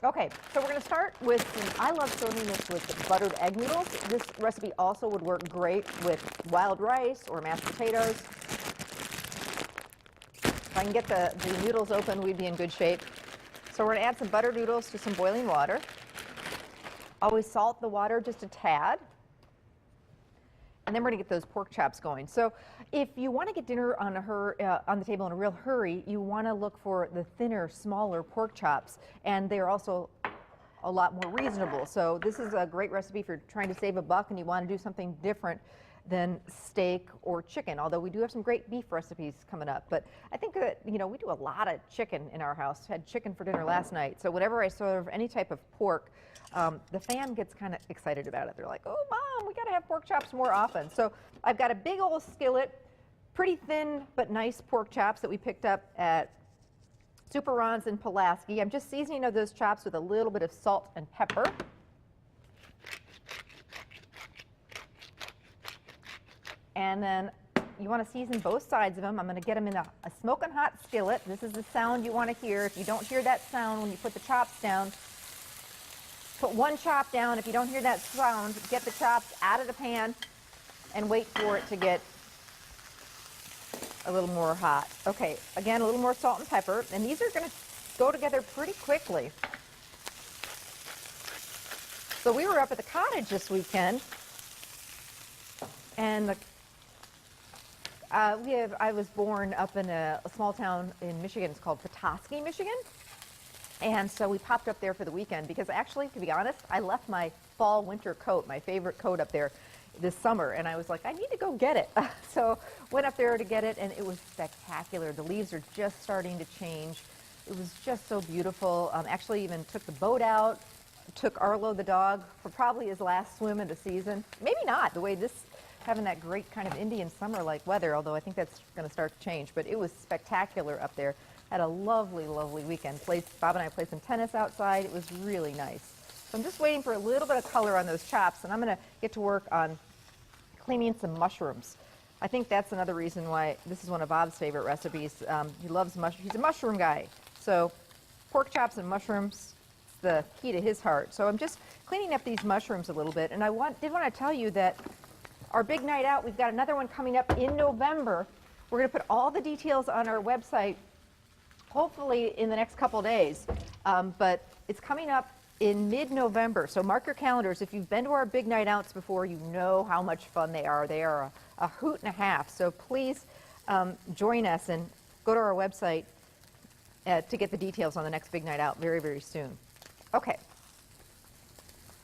Okay, so we're going to start with I love serving this with buttered egg noodles. This recipe also would work great with wild rice or mashed potatoes. If I can get the noodles open, we'd be in good shape. So we're going to add some buttered noodles to some boiling water. Always salt the water just a tad. And then we're going to get those pork chops going. So if you want to get dinner on the table in a real hurry, you want to look for the thinner, smaller pork chops. And they're also a lot more reasonable. So this is a great recipe for trying to save a buck and you want to do something different than steak or chicken, although we do have some great beef recipes coming up. But I think that, you know, we do a lot of chicken in our house. Had chicken for dinner last night. So whenever I serve any type of pork, the fam gets kind of excited about it. They're like, oh, Mom, we got to have pork chops more often. So I've got a big old skillet, pretty thin but nice pork chops that we picked up at Super Ron's in Pulaski. I'm just seasoning of those chops with a little bit of salt and pepper. And then you want to season both sides of them. I'm going to get them in a smoking hot skillet. This is the sound you want to hear. If you don't hear that sound when you put the chops down, put one chop down. If you don't hear that sound, get the chops out of the pan and wait for it to get a little more hot. Okay, again, a little more salt and pepper. And these are going to go together pretty quickly. So we were up at the cottage this weekend, and I was born up in a small town in Michigan. It's called Petoskey, Michigan. And so we popped up there for the weekend because actually, to be honest, I left my fall winter coat, my favorite coat up there this summer. And I was like, I need to go get it. So went up there to get it, and it was spectacular. The leaves are just starting to change. It was just so beautiful. Actually even took the boat out, took Arlo the dog for probably his last swim of the season. Maybe not, the way this having that great kind of Indian summer-like weather, although I think that's going to start to change. But it was spectacular up there. Had a lovely, lovely weekend. Bob and I played some tennis outside. It was really nice. So I'm just waiting for a little bit of color on those chops, and I'm going to get to work on cleaning some mushrooms. I think that's another reason why this is one of Bob's favorite recipes. He loves mushrooms. He's a mushroom guy. So pork chops and mushrooms, the key to his heart. So I'm just cleaning up these mushrooms a little bit, and I did want to tell you that our big night out, we've got another one coming up in November. We're going to put all the details on our website, hopefully in the next couple days, but it's coming up in mid-November, so mark your calendars. If you've been to our big night outs before, you know how much fun they are. They are a hoot and a half, so please join us and go to our website to get the details on the next big night out very, very soon. Okay.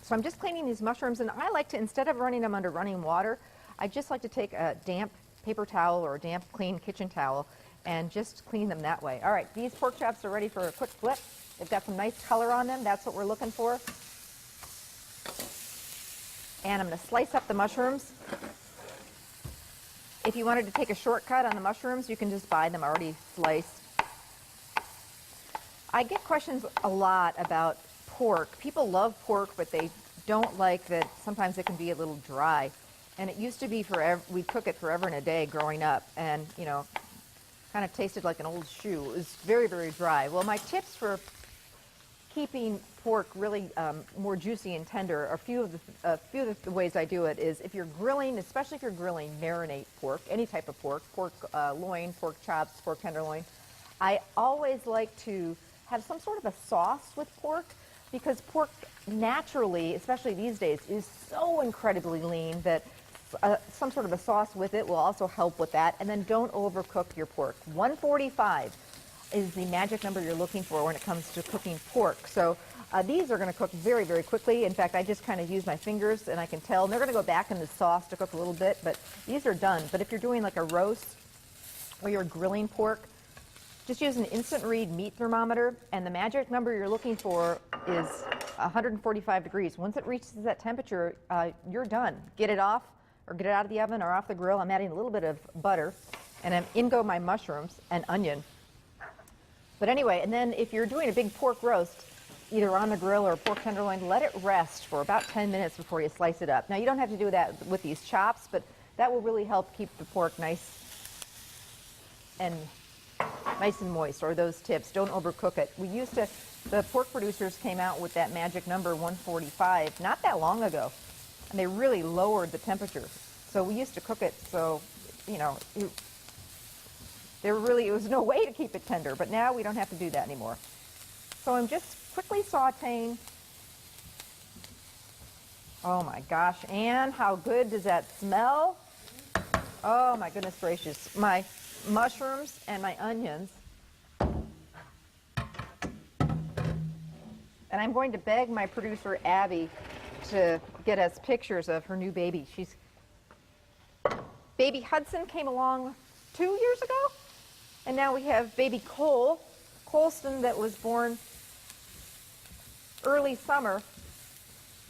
So I'm just cleaning these mushrooms, and I like to, instead of running them under running water, I just like to take a damp paper towel or a damp, clean kitchen towel and just clean them that way. All right, these pork chops are ready for a quick flip. They've got some nice color on them. That's what we're looking for. And I'm going to slice up the mushrooms. If you wanted to take a shortcut on the mushrooms, you can just buy them already sliced. I get questions a lot about pork. People love pork, but they don't like that sometimes it can be a little dry. And it used to be forever, we'd cook it forever and a day growing up, and, you know, kind of tasted like an old shoe. It was very, very dry. Well, my tips for keeping pork really more juicy and tender, a few of the ways I do it is if you're grilling, especially if you're grilling marinate pork, any type of pork, loin, pork chops, pork tenderloin, I always like to have some sort of a sauce with pork, because pork naturally, especially these days, is so incredibly lean that some sort of a sauce with it will also help with that. And then don't overcook your pork. 145 is the magic number you're looking for when it comes to cooking pork. So these are going to cook very, very quickly. In fact, I just kind of use my fingers and I can tell. And they're going to go back in the sauce to cook a little bit, but these are done. But if you're doing like a roast or you're grilling pork, just use an instant read meat thermometer, and the magic number you're looking for is 145 degrees. Once it reaches that temperature, you're done. Get it off, or get it out of the oven or off the grill. I'm adding a little bit of butter, and in go my mushrooms and onion. But anyway, and then if you're doing a big pork roast, either on the grill or pork tenderloin, let it rest for about 10 minutes before you slice it up. Now, you don't have to do that with these chops, but that will really help keep the pork nice and nice and moist, or those tips. Don't overcook it. The pork producers came out with that magic number 145 not that long ago, and they really lowered the temperature. So we used to cook it so, you know, it was no way to keep it tender, but now we don't have to do that anymore. So I'm just quickly sauteing. Oh my gosh, Anne, how good does that smell? Oh my goodness gracious. My mushrooms and my onions. And I'm going to beg my producer, Abby, to get us pictures of her new baby. Baby Hudson came along 2 years ago, and now we have baby Colston, that was born early summer.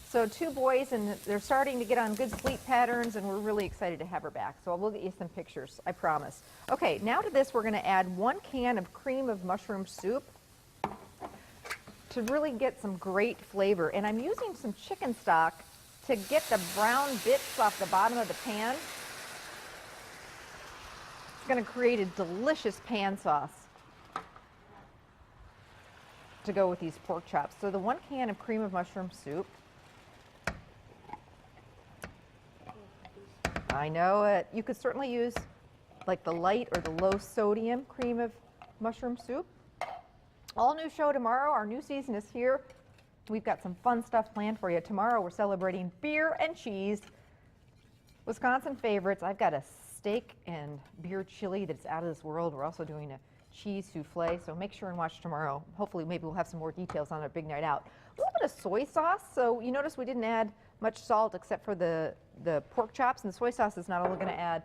So 2 boys, and they're starting to get on good sleep patterns, and we're really excited to have her back. So we'll get you some pictures, I promise. Okay, now to this, we're going to add 1 can of cream of mushroom soup to really get some great flavor. And I'm using some chicken stock to get the brown bits off the bottom of the pan. It's going to create a delicious pan sauce to go with these pork chops. So the 1 can of cream of mushroom soup. I know it. You could certainly use like the light or the low sodium cream of mushroom soup. All new show tomorrow. Our new season is here. We've got some fun stuff planned for you. Tomorrow we're celebrating beer and cheese, Wisconsin favorites. I've got a steak and beer chili that's out of this world. We're also doing a cheese souffle, so make sure and watch tomorrow. Hopefully maybe we'll have some more details on our big night out. A little bit of soy sauce. So you notice we didn't add much salt except for the pork chops, and the soy sauce is not only going to add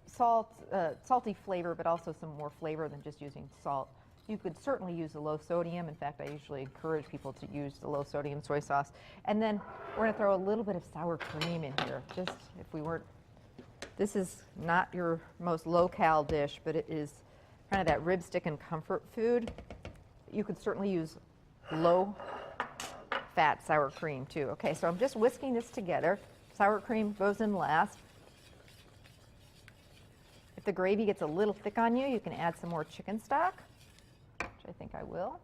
salty flavor, but also some more flavor than just using salt. You could certainly use the low sodium. In fact, I usually encourage people to use the low sodium soy sauce. And then we're going to throw a little bit of sour cream in here, just if we weren't. This is not your most low-cal dish, but it is kind of that rib stick and comfort food. You could certainly use low-fat sour cream too. Okay, so I'm just whisking this together. Sour cream goes in last. If the gravy gets a little thick on you, you can add some more chicken stock, which I think I will.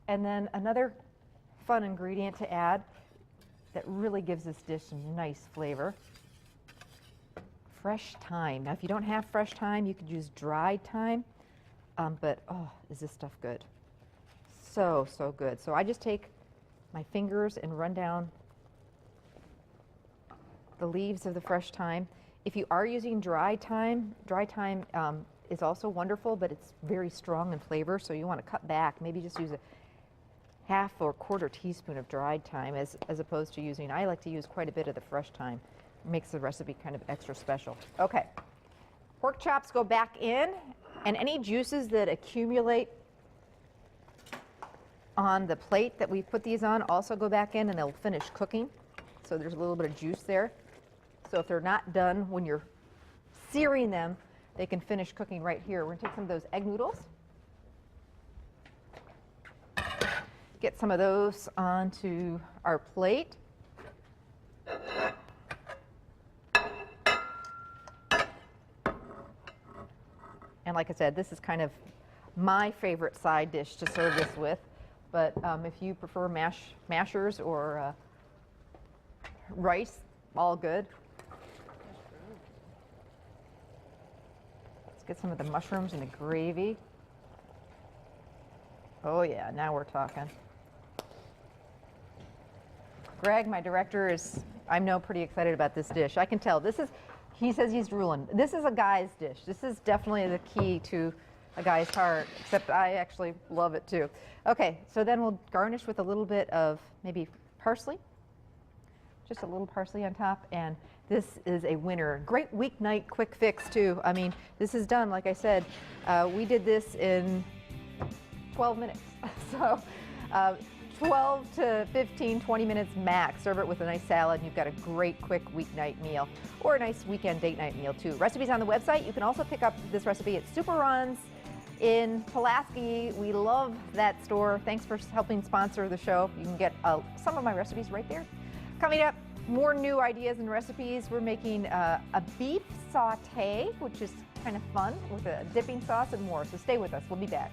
And then another fun ingredient to add that really gives this dish some nice flavor: fresh thyme. Now, if you don't have fresh thyme, you could use dried thyme, but oh, is this stuff good. So good. So I just take my fingers and run down the leaves of the fresh thyme. If you are using dry thyme is also wonderful, but it's very strong in flavor, so you want to cut back. Maybe just use a half or quarter teaspoon of dried thyme as opposed to using, I like to use quite a bit of the fresh thyme. It makes the recipe kind of extra special. Okay, pork chops go back in, and any juices that accumulate on the plate that we put these on also go back in, and they'll finish cooking. So there's a little bit of juice there. So if they're not done when you're searing them, they can finish cooking right here. We're going to take some of those egg noodles, get some of those onto our plate. And like I said, this is kind of my favorite side dish to serve this with. But if you prefer mashers or rice, all good. Let's get some of the mushrooms and the gravy. Oh yeah, now we're talking. Greg, my director, is, I know, pretty excited about this dish. I can tell. He says he's drooling. This is a guy's dish. This is definitely the key to a guy's heart, except I actually love it too. Okay, so then we'll garnish with a little bit of maybe parsley. Just a little parsley on top, and this is a winner. Great weeknight quick fix too. I mean, this is done, like I said, we did this in 12 minutes. So 12 to 15, 20 minutes max. Serve it with a nice salad, and you've got a great quick weeknight meal, or a nice weekend date night meal too. Recipes on the website. You can also pick up this recipe at Super Runs in Pulaski. We love that store. Thanks for helping sponsor the show. You can get some of my recipes right there. Coming up, More new ideas and recipes. We're making a beef saute, which is kind of fun, with a dipping sauce and more. So stay with us. We'll be back.